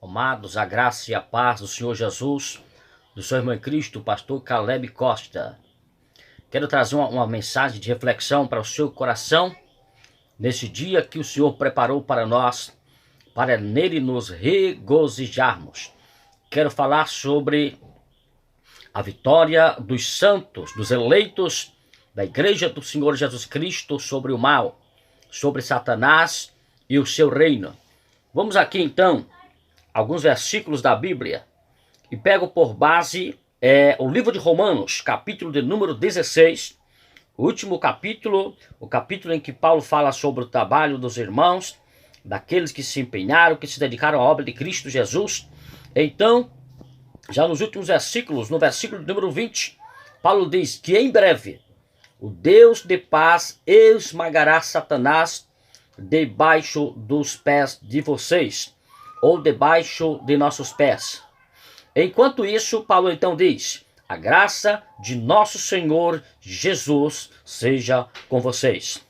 Amados, a graça e a paz do Senhor Jesus, do seu irmão em Cristo, o pastor Caleb Costa. Quero trazer uma mensagem de reflexão para o seu coração, nesse dia que o Senhor preparou para nós, para nele nos regozijarmos. Quero falar sobre a vitória dos santos, dos eleitos da Igreja do Senhor Jesus Cristo sobre o mal, sobre Satanás e o seu reino. Vamos aqui então alguns versículos da Bíblia e pego por base o livro de Romanos, capítulo de número 16, o último capítulo, o capítulo em que Paulo fala sobre o trabalho dos irmãos, daqueles que se empenharam, que se dedicaram à obra de Cristo Jesus. Então, já nos últimos versículos, no versículo de número 20, Paulo diz que em breve o Deus de paz esmagará Satanás debaixo dos pés de vocês, ou debaixo de nossos pés. Enquanto isso, Paulo então diz: a graça de nosso Senhor Jesus seja com vocês.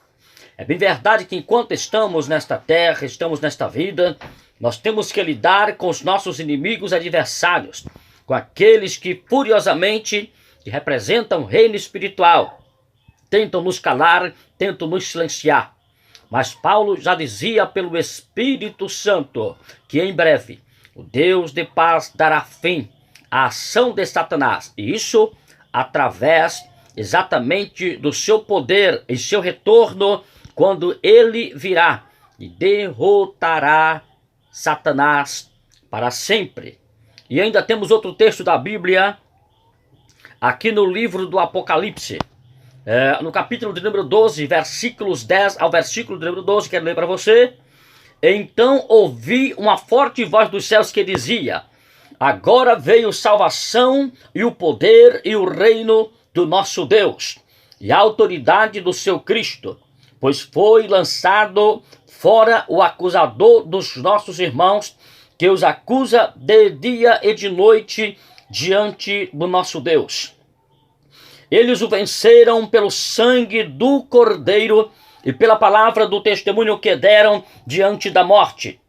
É bem verdade que enquanto estamos nesta terra, estamos nesta vida, nós temos que lidar com os nossos inimigos adversários, com aqueles que furiosamente representam o reino espiritual, tentam nos calar, tentam nos silenciar. Mas Paulo já dizia pelo Espírito Santo que em breve o Deus de paz dará fim à ação de Satanás. E isso através exatamente do seu poder e seu retorno, quando ele virá e derrotará Satanás para sempre. E ainda temos outro texto da Bíblia aqui no livro do Apocalipse. No capítulo de número 12, versículos 10 ao versículo de número 12, quero ler para você. Então ouvi uma forte voz dos céus que dizia: agora veio salvação e o poder e o reino do nosso Deus e a autoridade do seu Cristo, pois foi lançado fora o acusador dos nossos irmãos, que os acusa de dia e de noite diante do nosso Deus. Eles o venceram pelo sangue do Cordeiro e pela palavra do testemunho que deram diante da morte.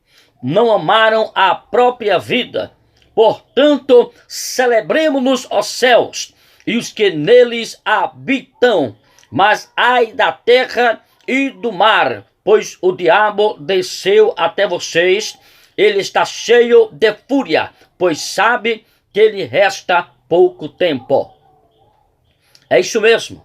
Não amaram a própria vida. Portanto, celebremos-nos, ó céus, e os que neles habitam. Mas ai da terra e do mar, pois o diabo desceu até vocês. Ele está cheio de fúria, pois sabe que lhe resta pouco tempo. É isso mesmo.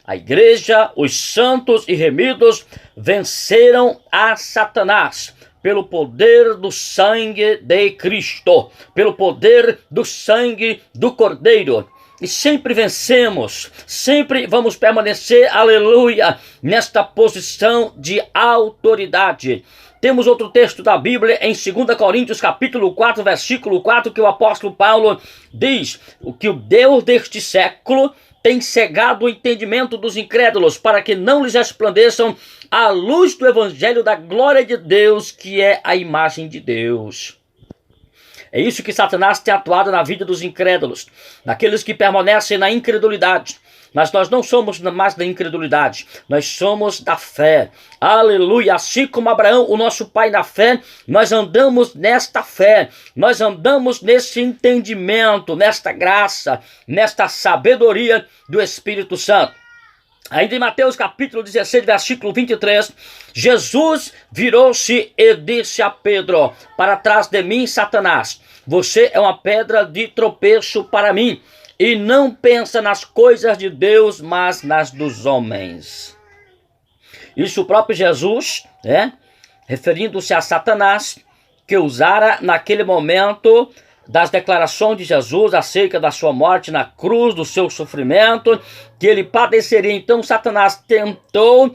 A igreja, os santos e remidos venceram a Satanás pelo poder do sangue de Cristo, pelo poder do sangue do Cordeiro. E sempre vencemos, sempre vamos permanecer, aleluia, nesta posição de autoridade. Temos outro texto da Bíblia em 2 Coríntios capítulo 4, versículo 4, que o apóstolo Paulo diz que o Deus deste século tem cegado o entendimento dos incrédulos, para que não lhes resplandeçam a luz do evangelho da glória de Deus, que é a imagem de Deus. É isso que Satanás tem atuado na vida dos incrédulos, daqueles que permanecem na incredulidade. Mas nós não somos mais da incredulidade, nós somos da fé. Aleluia! Assim como Abraão, o nosso pai na fé, nós andamos nesta fé, nós andamos nesse entendimento, nesta graça, nesta sabedoria do Espírito Santo. Ainda em Mateus capítulo 16, versículo 23, Jesus virou-se e disse a Pedro: para trás de mim, Satanás, você é uma pedra de tropeço para mim, e não pensa nas coisas de Deus, mas nas dos homens. Isso o próprio Jesus, referindo-se a Satanás, que usara naquele momento das declarações de Jesus acerca da sua morte na cruz, do seu sofrimento, que ele padeceria. Então Satanás tentou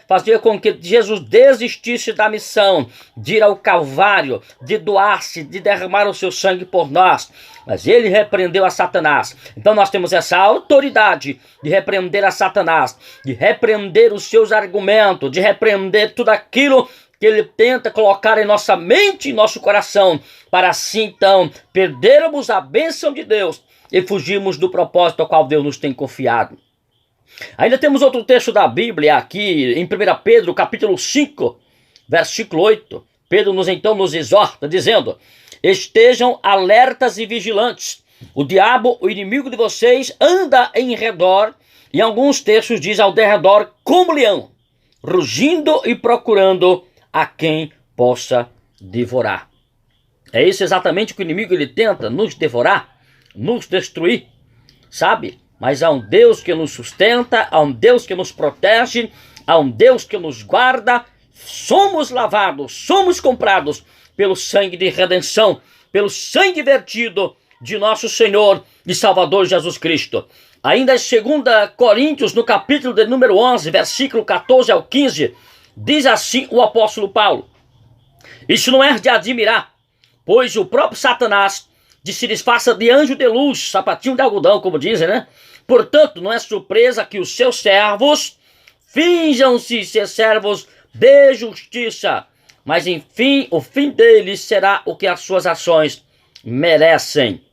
fazer com que Jesus desistisse da missão de ir ao Calvário, de doar-se, de derramar o seu sangue por nós. Mas ele repreendeu a Satanás. Então nós temos essa autoridade de repreender a Satanás, de repreender os seus argumentos, de repreender tudo aquilo que ele tenta colocar em nossa mente e em nosso coração, para assim então perdermos a bênção de Deus e fugirmos do propósito ao qual Deus nos tem confiado. Ainda temos outro texto da Bíblia aqui em 1 Pedro capítulo 5, versículo 8. Pedro nos exorta dizendo: Estejam alertas e vigilantes. O diabo, o inimigo de vocês, anda em redor, em alguns textos diz ao derredor, como leão, rugindo e procurando a quem possa devorar. É isso exatamente que o inimigo ele tenta, nos devorar, nos destruir, sabe? Mas há um Deus que nos sustenta, há um Deus que nos protege, há um Deus que nos guarda. Somos lavados, somos comprados pelo sangue de redenção, pelo sangue vertido de nosso Senhor e Salvador Jesus Cristo. Ainda em 2 Coríntios, no capítulo de número 11, versículo 14 ao 15, diz assim o apóstolo Paulo: isso não é de admirar, pois o próprio Satanás se disfarça de anjo de luz, sapatinho de algodão, como dizem, né? Portanto, não é surpresa que os seus servos finjam-se ser servos de justiça, mas enfim, o fim deles será o que as suas ações merecem.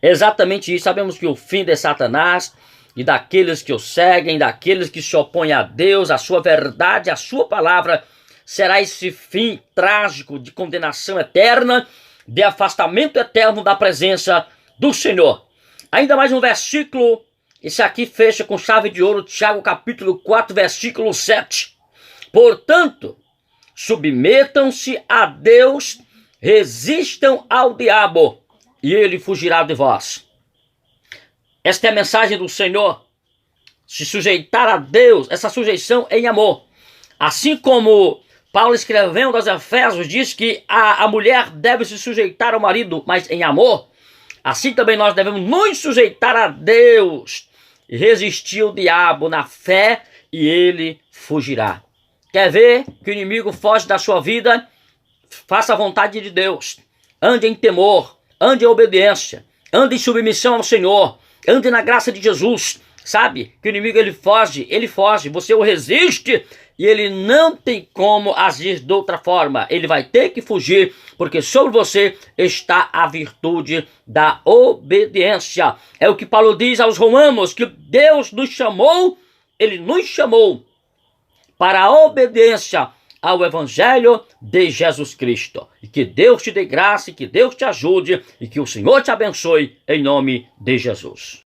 Exatamente isso. Sabemos que o fim de Satanás e daqueles que o seguem, daqueles que se opõem a Deus, a sua verdade, a sua palavra, será esse fim trágico de condenação eterna, de afastamento eterno da presença do Senhor. Ainda mais um versículo, esse aqui fecha com chave de ouro, Tiago capítulo 4, versículo 7. Portanto, submetam-se a Deus, resistam ao diabo, e ele fugirá de vós. Esta é a mensagem do Senhor. Se sujeitar a Deus, essa sujeição em amor. Assim como Paulo escrevendo aos Efésios diz que a mulher deve se sujeitar ao marido, mas em amor, assim também nós devemos nos sujeitar a Deus e resistir ao diabo na fé, e ele fugirá. Quer ver que o inimigo foge da sua vida? Faça a vontade de Deus. Ande em temor, ande em obediência, ande em submissão ao Senhor, ande na graça de Jesus. Sabe que o inimigo ele foge, você o resiste e ele não tem como agir de outra forma. Ele vai ter que fugir, porque sobre você está a virtude da obediência. É o que Paulo diz aos Romanos, que Deus nos chamou, ele nos chamou para a obediência ao Evangelho de Jesus Cristo. E que Deus te dê graça, e que Deus te ajude, e que o Senhor te abençoe, em nome de Jesus.